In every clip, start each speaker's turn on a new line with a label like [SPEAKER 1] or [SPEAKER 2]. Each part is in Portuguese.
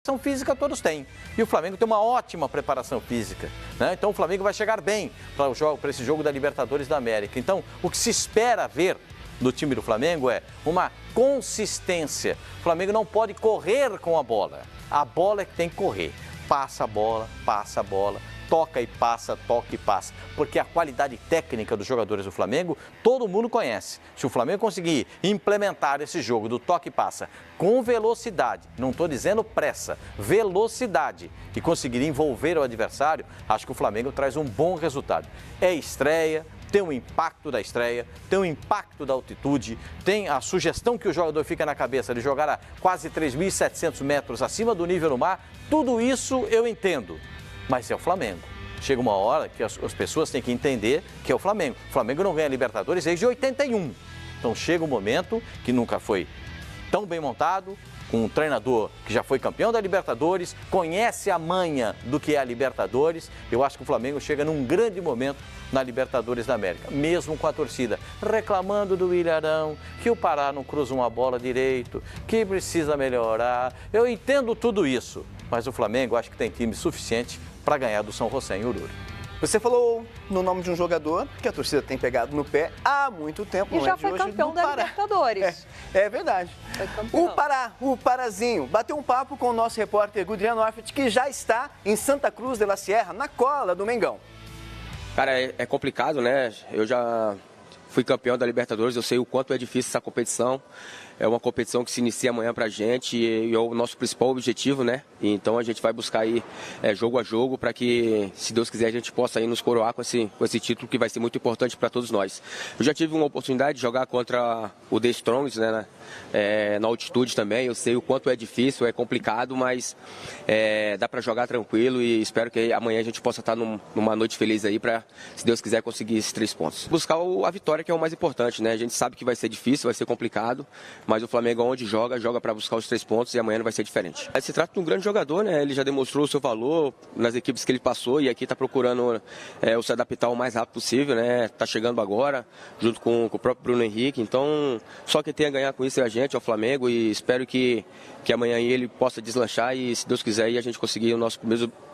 [SPEAKER 1] preparação física todos têm. E o Flamengo tem uma ótima preparação física, né? Então o Flamengo vai chegar bem para esse jogo da Libertadores da América. Então o que se espera ver do time do Flamengo é uma consistência. O Flamengo não pode correr com a bola é que tem que correr. Passa a bola, toca e passa, porque a qualidade técnica dos jogadores do Flamengo, todo mundo conhece. Se o Flamengo conseguir implementar esse jogo do toque e passa com velocidade, não estou dizendo pressa, velocidade, e conseguir envolver o adversário, acho que o Flamengo traz um bom resultado. É estreia, tem o impacto da estreia, tem o impacto da altitude, tem a sugestão que o jogador fica na cabeça de jogar a quase 3.700 metros acima do nível do mar, tudo isso eu entendo, mas é o Flamengo. Chega uma hora que as pessoas têm que entender que é o Flamengo. O Flamengo não ganha Libertadores desde 81, então chega um momento que nunca foi tão bem montado, com um treinador que já foi campeão da Libertadores, conhece a manha do que é a Libertadores. Eu acho que o Flamengo chega num grande momento na Libertadores da América, mesmo com a torcida reclamando do Ilharão, que o Pará não cruza uma bola direito, que precisa melhorar. Eu entendo tudo isso, mas o Flamengo acho que tem time suficiente para ganhar do São José em Ururu.
[SPEAKER 2] Você falou no nome de um jogador que a torcida tem pegado no pé há muito tempo.
[SPEAKER 3] E já foi campeão da Libertadores.
[SPEAKER 2] É verdade. O Parazinho bateu um papo com o nosso repórter Gudriano Offit, que já está em Santa Cruz de la Sierra, na cola do Mengão.
[SPEAKER 4] Cara, é complicado, né? Eu já fui campeão da Libertadores, eu sei o quanto é difícil essa competição. É uma competição que se inicia amanhã pra gente e é o nosso principal objetivo, né? E então a gente vai buscar aí jogo a jogo para que, se Deus quiser, a gente possa aí nos coroar com esse título que vai ser muito importante para todos nós. Eu já tive uma oportunidade de jogar contra o The Strongs, né? Na altitude também. Eu sei o quanto é difícil, é complicado, mas dá para jogar tranquilo e espero que amanhã a gente possa estar numa noite feliz aí para, se Deus quiser, conseguir esses 3 pontos. Buscar a vitória, que é o mais importante, né? A gente sabe que vai ser difícil, vai ser complicado, mas o Flamengo, onde joga para buscar os 3 pontos e amanhã não vai ser diferente. Se trata de um grande jogador, né? Ele já demonstrou o seu valor nas equipes que ele passou e aqui está procurando se adaptar o mais rápido possível, né? Está chegando agora, junto com o próprio Bruno Henrique. Então, só quem tem a ganhar com isso é a gente, é o Flamengo, e espero que amanhã ele possa deslanchar e, se Deus quiser, a gente conseguir o nosso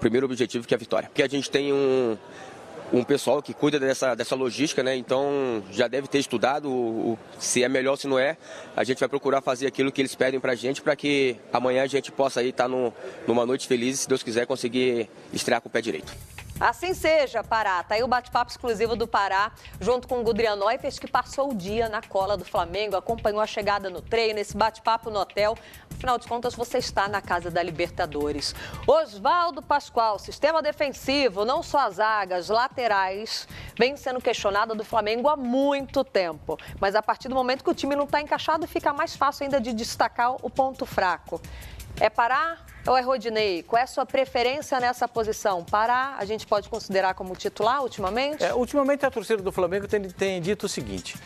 [SPEAKER 4] primeiro objetivo, que é a vitória. Porque a gente tem um pessoal que cuida dessa logística, né? Então já deve ter estudado se é melhor, se não é. A gente vai procurar fazer aquilo que eles pedem pra gente, para que amanhã a gente possa aí estar numa noite feliz e, se Deus quiser, conseguir estrear com o pé direito.
[SPEAKER 3] Assim seja, Pará. Tá aí o bate-papo exclusivo do Pará, junto com o Gudriano Offit, que passou o dia na cola do Flamengo, acompanhou a chegada no treino, esse bate-papo no hotel. Afinal de contas, você está na casa da Libertadores. Oswaldo Pascoal, sistema defensivo, não só as zagas, laterais, vem sendo questionado do Flamengo há muito tempo. Mas a partir do momento que o time não está encaixado, fica mais fácil ainda de destacar o ponto fraco. É Pará ou é Rodinei? Qual é a sua preferência nessa posição? Pará, a gente pode considerar como titular ultimamente?
[SPEAKER 1] Ultimamente a torcida do Flamengo tem dito o seguinte: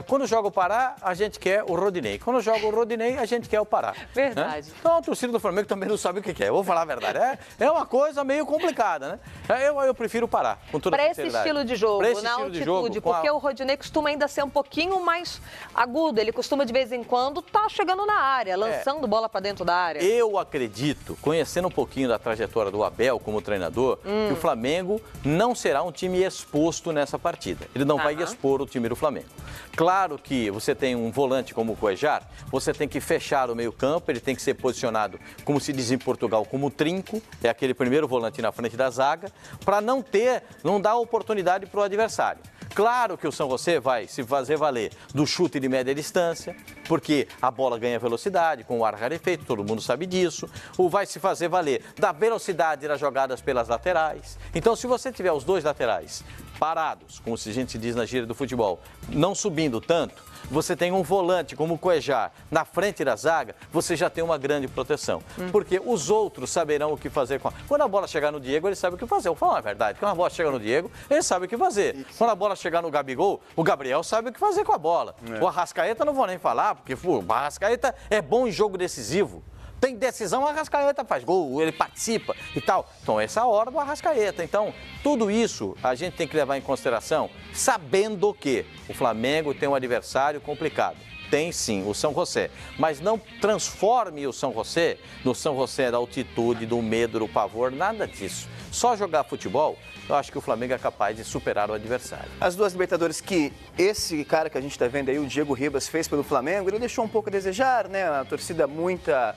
[SPEAKER 1] quando joga o Pará, a gente quer o Rodinei. Quando joga o Rodinei, a gente quer o Pará.
[SPEAKER 3] Verdade.
[SPEAKER 1] Né? Então a torcida do Flamengo também não sabe o que quer. Eu vou falar a verdade. É uma coisa meio complicada, né? Eu prefiro o Pará, com toda a sinceridade.
[SPEAKER 3] Para esse estilo de jogo, na altitude, porque o Rodinei costuma ainda ser um pouquinho mais agudo. Ele costuma, de vez em quando, tá chegando na área, lançando bola para dentro da área.
[SPEAKER 1] Eu acredito, conhecendo um pouquinho da trajetória do Abel como treinador, que o Flamengo não será um time exposto nessa partida. Ele não vai expor o time do Flamengo. Claro que você tem um volante como o Cuéllar, você tem que fechar o meio-campo, ele tem que ser posicionado, como se diz em Portugal, como trinco, é aquele primeiro volante na frente da zaga, para não dar oportunidade para o adversário. Claro que o São José vai se fazer valer do chute de média distância, porque a bola ganha velocidade com o ar rarefeito, todo mundo sabe disso. Ou vai se fazer valer da velocidade das jogadas pelas laterais. Então, se você tiver os dois laterais parados, como a gente diz na gíria do futebol, não subindo tanto, você tem um volante como o Cuéllar na frente da zaga, você já tem uma grande proteção. Porque os outros saberão o que fazer com a... Quando a bola chegar no Diego, ele sabe o que fazer. Eu vou falar a verdade. Quando a bola chega no Diego, ele sabe o que fazer. Quando a bola chegar no Gabigol, o Gabriel sabe o que fazer com a bola. O Arrascaeta não vou nem falar, porque o Arrascaeta é bom em jogo decisivo. Tem decisão, o Arrascaeta faz gol, ele participa e tal. Então, essa é a hora do Arrascaeta. Então, tudo isso a gente tem que levar em consideração, sabendo que o Flamengo tem um adversário complicado. tem sim o São José, mas não transforme o São José no São José da altitude, do medo, do pavor, nada disso. Só jogar futebol, eu acho que o Flamengo é capaz de superar o adversário.
[SPEAKER 2] As duas Libertadores que esse cara que a gente está vendo aí, o Diego Ribas, fez pelo Flamengo, ele deixou um pouco a desejar, né? A torcida, muita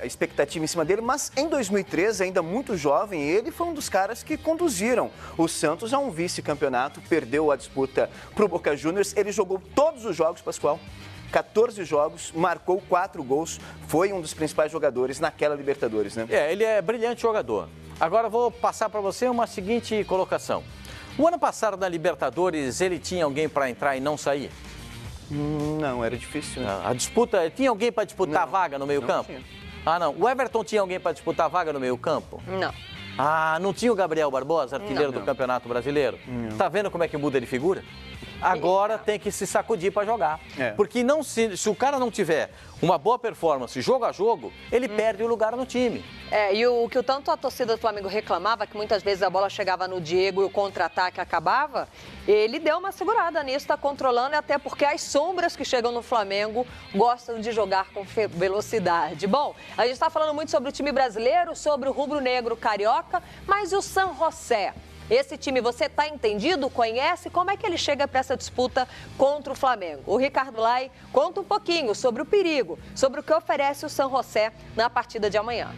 [SPEAKER 2] expectativa em cima dele, mas em 2013, ainda muito jovem, ele foi um dos caras que conduziram o Santos a um vice-campeonato, perdeu a disputa para o Boca Juniors, ele jogou todos os jogos, Pascoal, 14 jogos, marcou 4 gols, foi um dos principais jogadores naquela Libertadores, né?
[SPEAKER 1] Ele é brilhante jogador. Agora vou passar para você uma seguinte colocação. O ano passado na Libertadores, ele tinha alguém para entrar e não sair?
[SPEAKER 2] Não, era difícil, né?
[SPEAKER 1] A disputa, tinha alguém para disputar a vaga no meio-campo? Não. O Everton tinha alguém para disputar a vaga no meio-campo?
[SPEAKER 3] Não.
[SPEAKER 1] Não tinha o Gabriel Barbosa, artilheiro do Campeonato Brasileiro? Tá vendo como é que muda de figura? Agora tem que se sacudir para jogar. Porque se o cara não tiver uma boa performance jogo a jogo, ele perde o lugar no time.
[SPEAKER 3] E o que tanto a torcida do Flamengo reclamava, que muitas vezes a bola chegava no Diego e o contra-ataque acabava, ele deu uma segurada nisso, está controlando, até porque as sombras que chegam no Flamengo gostam de jogar com velocidade. Bom, a gente está falando muito sobre o time brasileiro, sobre o rubro-negro carioca, mas e o San José? Esse time, você está entendido? Conhece? Como é que ele chega para essa disputa contra o Flamengo? O Ricardo Lai conta um pouquinho sobre o perigo, sobre o que oferece o San José na partida de amanhã.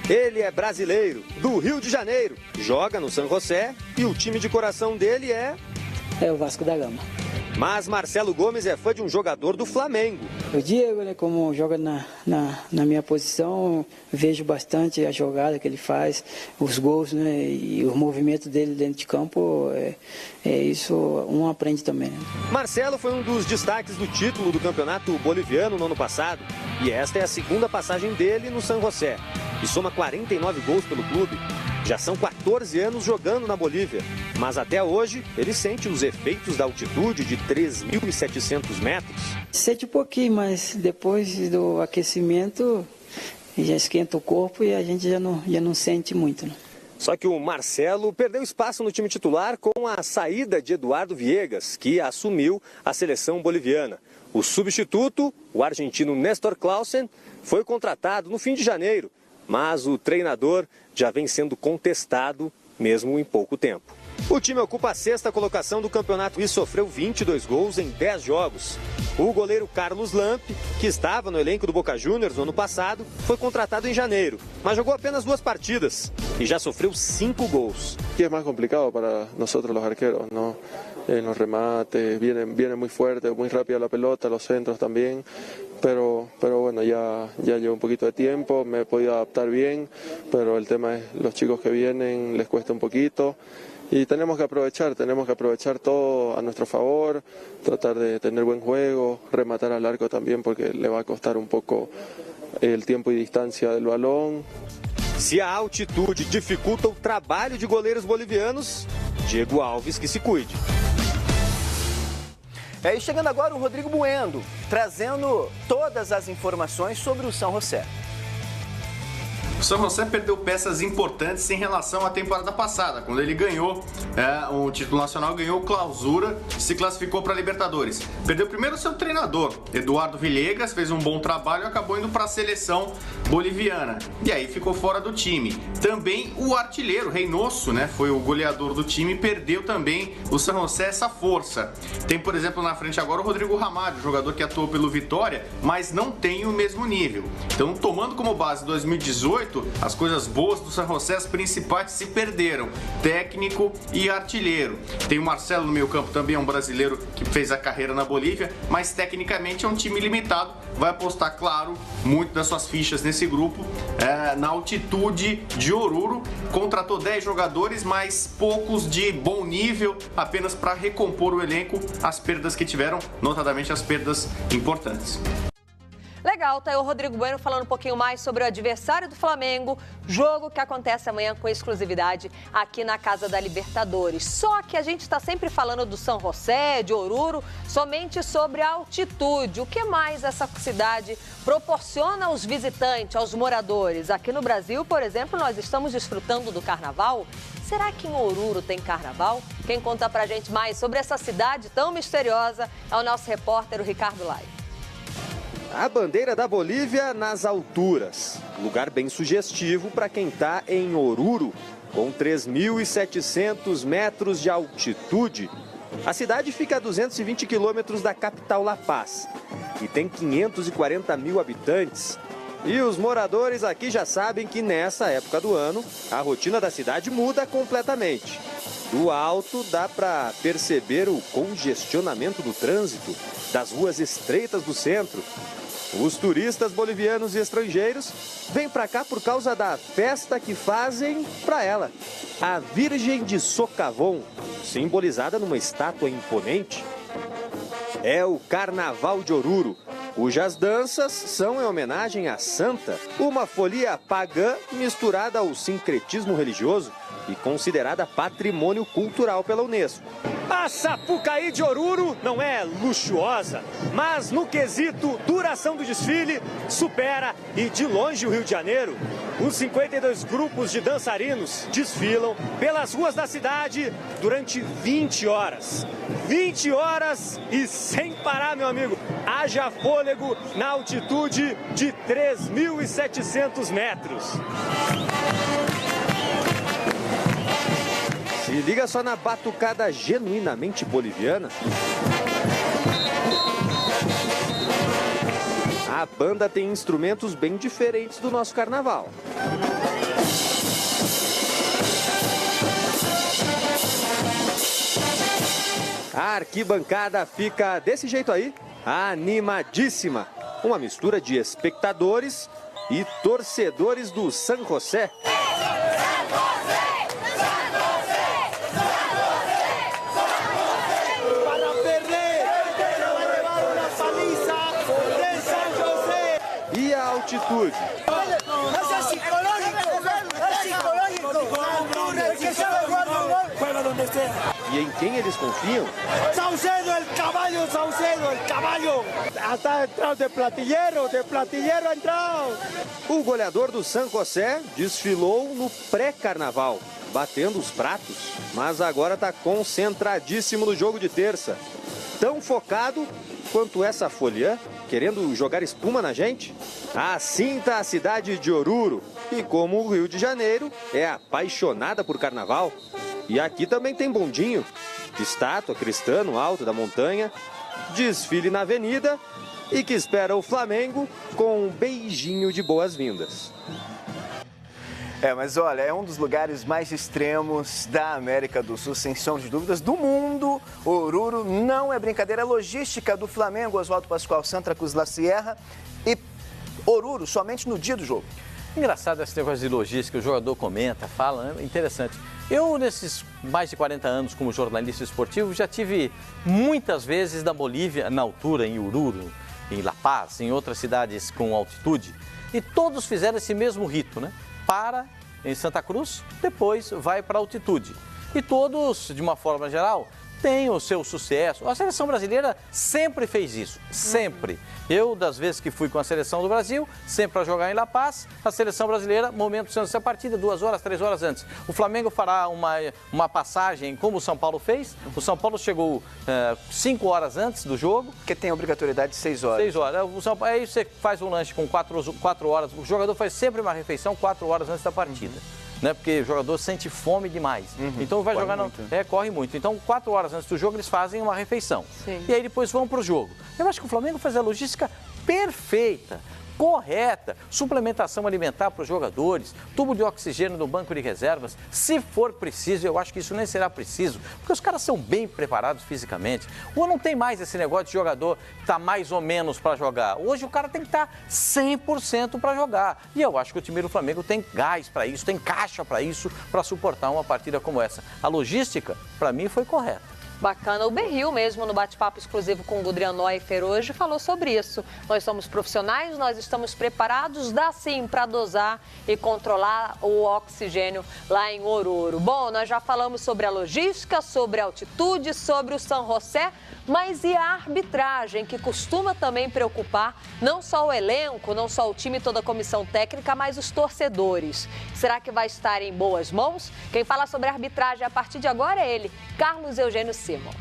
[SPEAKER 5] Ele é brasileiro, do Rio de Janeiro, joga no San José e o time de coração dele é
[SPEAKER 6] o Vasco da Gama.
[SPEAKER 5] Mas Marcelo Gomes é fã de um jogador do Flamengo.
[SPEAKER 6] O Diego, né, como joga na minha posição, vejo bastante a jogada que ele faz, os gols, né, e o movimento dele dentro de campo, isso um aprende também. Né?
[SPEAKER 5] Marcelo foi um dos destaques do título do Campeonato Boliviano no ano passado. E esta é a segunda passagem dele no San José. E soma 49 gols pelo clube. Já são 14 anos jogando na Bolívia, mas até hoje ele sente os efeitos da altitude de 3.700 metros.
[SPEAKER 6] Sente um pouquinho, mas depois do aquecimento já esquenta o corpo e a gente já não sente muito. Né?
[SPEAKER 5] Só que o Marcelo perdeu espaço no time titular com a saída de Eduardo Viegas, que assumiu a seleção boliviana. O substituto, o argentino Néstor Clausen, foi contratado no fim de janeiro. Mas o treinador já vem sendo contestado, mesmo em pouco tempo. O time ocupa a 6ª colocação do campeonato e sofreu 22 gols em 10 jogos. O goleiro Carlos Lampe, que estava no elenco do Boca Juniors no ano passado, foi contratado em janeiro, mas jogou apenas 2 partidas e já sofreu 5 gols.
[SPEAKER 7] Que é mais complicado para nós os arqueros, ¿no? En los remates, viene muy fuerte, muy rápida la pelota, los centros también, pero bueno, ya llevo un poquito de tiempo, me he podido adaptar bien, pero el tema es los chicos que vienen les cuesta un poquito y tenemos que aprovechar todo a nuestro favor, tratar de tener buen juego, rematar al arco también porque le va a costar un poco el tiempo y distancia del balón.
[SPEAKER 5] Se a altitude dificulta o trabalho de goleiros bolivianos, Diego Alves que se cuide.
[SPEAKER 2] E chegando agora o Rodrigo Bueno, trazendo todas as informações sobre o São José.
[SPEAKER 8] O São José perdeu peças importantes em relação à temporada passada, quando ele ganhou o título nacional, ganhou Clausura e se classificou para a Libertadores. Perdeu primeiro seu treinador, Eduardo Viegas, fez um bom trabalho e acabou indo para a seleção boliviana. E aí ficou fora do time. Também o artilheiro, Reynoso, né, foi o goleador do time, perdeu também o São José essa força. Tem, por exemplo, na frente agora o Rodrigo Ramalho, jogador que atuou pelo Vitória, mas não tem o mesmo nível. Então, tomando como base 2018, as coisas boas do San José, as principais, se perderam. Técnico e artilheiro. Tem o Marcelo no meio campo também, é um brasileiro que fez a carreira na Bolívia, mas tecnicamente é um time limitado. Vai apostar, claro, muito das suas fichas nesse grupo, na altitude de Oruro. Contratou 10 jogadores, mas poucos de bom nível, apenas para recompor o elenco, as perdas que tiveram, notadamente as perdas importantes.
[SPEAKER 3] Legal, tá aí o Rodrigo Bueno falando um pouquinho mais sobre o adversário do Flamengo, jogo que acontece amanhã com exclusividade aqui na Casa da Libertadores. Só que a gente está sempre falando do São José, de Oruro, somente sobre a altitude. O que mais essa cidade proporciona aos visitantes, aos moradores? Aqui no Brasil, por exemplo, nós estamos desfrutando do carnaval. Será que em Oruro tem carnaval? Quem conta pra gente mais sobre essa cidade tão misteriosa é o nosso repórter, o Ricardo Lai.
[SPEAKER 5] A bandeira da Bolívia nas alturas. Lugar bem sugestivo para quem está em Oruro, com 3.700 metros de altitude. A cidade fica a 220 quilômetros da capital La Paz e tem 540 mil habitantes. E os moradores aqui já sabem que nessa época do ano a rotina da cidade muda completamente. Do alto dá para perceber o congestionamento do trânsito das ruas estreitas do centro. Os turistas bolivianos e estrangeiros vêm para cá por causa da festa que fazem para ela, a Virgem de Socavón, simbolizada numa estátua imponente. É o Carnaval de Oruro, cujas danças são em homenagem à Santa, uma folia pagã misturada ao sincretismo religioso e considerada patrimônio cultural pela Unesco. A Sapucaí de Oruro não é luxuosa, mas no quesito duração do desfile, supera e de longe o Rio de Janeiro. Os 52 grupos de dançarinos desfilam pelas ruas da cidade durante 20 horas. 20 horas e sem parar, meu amigo. Haja fôlego na altitude de 3.700 metros. Se liga só na batucada genuinamente boliviana. A banda tem instrumentos bem diferentes do nosso carnaval. A arquibancada fica desse jeito aí, animadíssima. Uma mistura de espectadores e torcedores do San José. E a altitude? E em quem eles confiam?
[SPEAKER 9] Saucedo, el caballo! Hasta entrado de platillero entrado!
[SPEAKER 5] O goleador do San José desfilou no pré-carnaval, batendo os pratos, mas agora está concentradíssimo no jogo de terça. Tão focado quanto essa folha, querendo jogar espuma na gente? Assim tá a cidade de Oruro, e como o Rio de Janeiro é apaixonada por carnaval. E aqui também tem bondinho, estátua cristã no alto da montanha, desfile na avenida e que espera o Flamengo com um beijinho de boas-vindas.
[SPEAKER 2] Mas olha, é um dos lugares mais extremos da América do Sul, sem sombra de dúvidas, do mundo. Oruro não é brincadeira, é logística do Flamengo, Oswaldo Pascoal, Santa Cruz La Sierra e Oruro somente no dia do jogo.
[SPEAKER 1] Engraçado esse negócio de logística, o jogador comenta, fala, é interessante. Eu, nesses mais de 40 anos como jornalista esportivo, já tive muitas vezes na Bolívia, na altura, em Oruro, em La Paz, em outras cidades com altitude, e todos fizeram esse mesmo rito, né? Para em Santa Cruz, depois vai para a altitude. E todos, de uma forma geral, têm o seu sucesso. A seleção brasileira sempre fez isso, sempre. Eu, das vezes que fui com a seleção do Brasil, sempre para jogar em La Paz, a seleção brasileira, momentos antes da partida, 2 horas, 3 horas antes. O Flamengo fará uma passagem como o São Paulo fez. O São Paulo chegou 5 horas antes do jogo.
[SPEAKER 2] Porque tem a obrigatoriedade de 6 horas.
[SPEAKER 1] 6 horas. Aí você faz um lanche com 4 horas. O jogador faz sempre uma refeição 4 horas antes da partida. Né? Porque o jogador sente fome demais. Então vai jogar corre muito. Então 4 horas antes do jogo eles fazem uma refeição.
[SPEAKER 3] Sim.
[SPEAKER 1] E aí depois vão para o jogo. Eu acho que o Flamengo faz a logística perfeita, correta, suplementação alimentar para os jogadores, tubo de oxigênio no banco de reservas, se for preciso. Eu acho que isso nem será preciso, porque os caras são bem preparados fisicamente. Ou não tem mais esse negócio de jogador estar mais ou menos para jogar. Hoje o cara tem que estar 100% para jogar. E eu acho que o time do Flamengo tem gás para isso, tem caixa para isso, para suportar uma partida como essa. A logística, para mim, foi correta.
[SPEAKER 3] Bacana. O Berril mesmo, no bate-papo exclusivo com o Gudrian Neufer hoje, falou sobre isso. Nós somos profissionais, nós estamos preparados, dá sim para dosar e controlar o oxigênio lá em Oruro. Bom, nós já falamos sobre a logística, sobre a altitude, sobre o San José, mas e a arbitragem, que costuma também preocupar não só o elenco, não só o time e toda a comissão técnica, mas os torcedores. Será que vai estar em boas mãos? Quem fala sobre a arbitragem a partir de agora é ele, Carlos Eugênio Simon.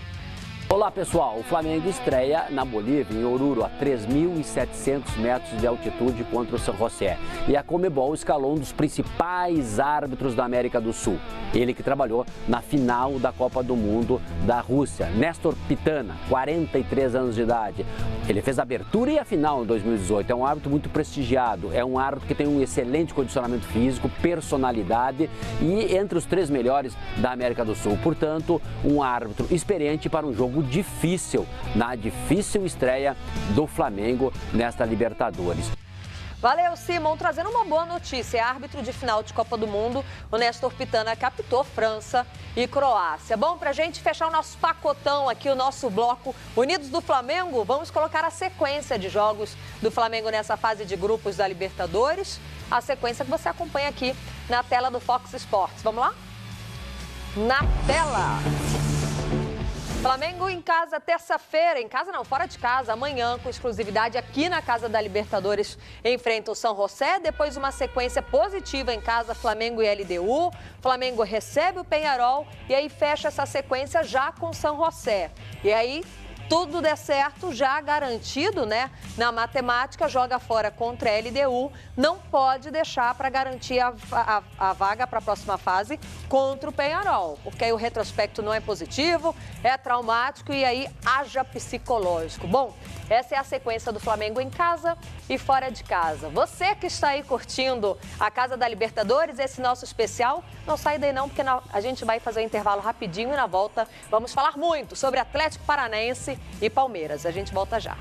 [SPEAKER 10] Olá pessoal, o Flamengo estreia na Bolívia, em Oruro, a 3.700 metros de altitude contra o San José. E a Conmebol escalou um dos principais árbitros da América do Sul. Ele que trabalhou na final da Copa do Mundo da Rússia, Néstor Pitana, 43 anos de idade. Ele fez a abertura e a final em 2018. É um árbitro muito prestigiado, é um árbitro que tem um excelente condicionamento físico, personalidade e entre os 3 melhores da América do Sul. Portanto, um árbitro experiente para um jogo difícil, na difícil estreia do Flamengo nesta Libertadores.
[SPEAKER 3] Valeu, Simon. Trazendo uma boa notícia. É árbitro de final de Copa do Mundo, o Néstor Pitana captou França e Croácia. Bom, pra gente fechar o nosso pacotão aqui, o nosso bloco Unidos do Flamengo, vamos colocar a sequência de jogos do Flamengo nessa fase de grupos da Libertadores. A sequência que você acompanha aqui na tela do Fox Sports. Vamos lá? Na tela! Flamengo em casa terça-feira, em casa não, fora de casa, amanhã com exclusividade aqui na Casa da Libertadores, enfrenta o San José, depois uma sequência positiva em casa, Flamengo e LDU, Flamengo recebe o Peñarol e aí fecha essa sequência já com o San José. E aí tudo der certo, já garantido, né? Na matemática, joga fora contra a LDU, não pode deixar para garantir a vaga para a próxima fase contra o Peñarol, porque aí o retrospecto não é positivo, é traumático e aí haja psicológico. Bom, essa é a sequência do Flamengo em casa e fora de casa. Você que está aí curtindo a Casa da Libertadores, esse nosso especial, não sai daí não, porque a gente vai fazer um intervalo rapidinho e na volta vamos falar muito sobre Atlético Paranaense e Palmeiras. A gente volta já.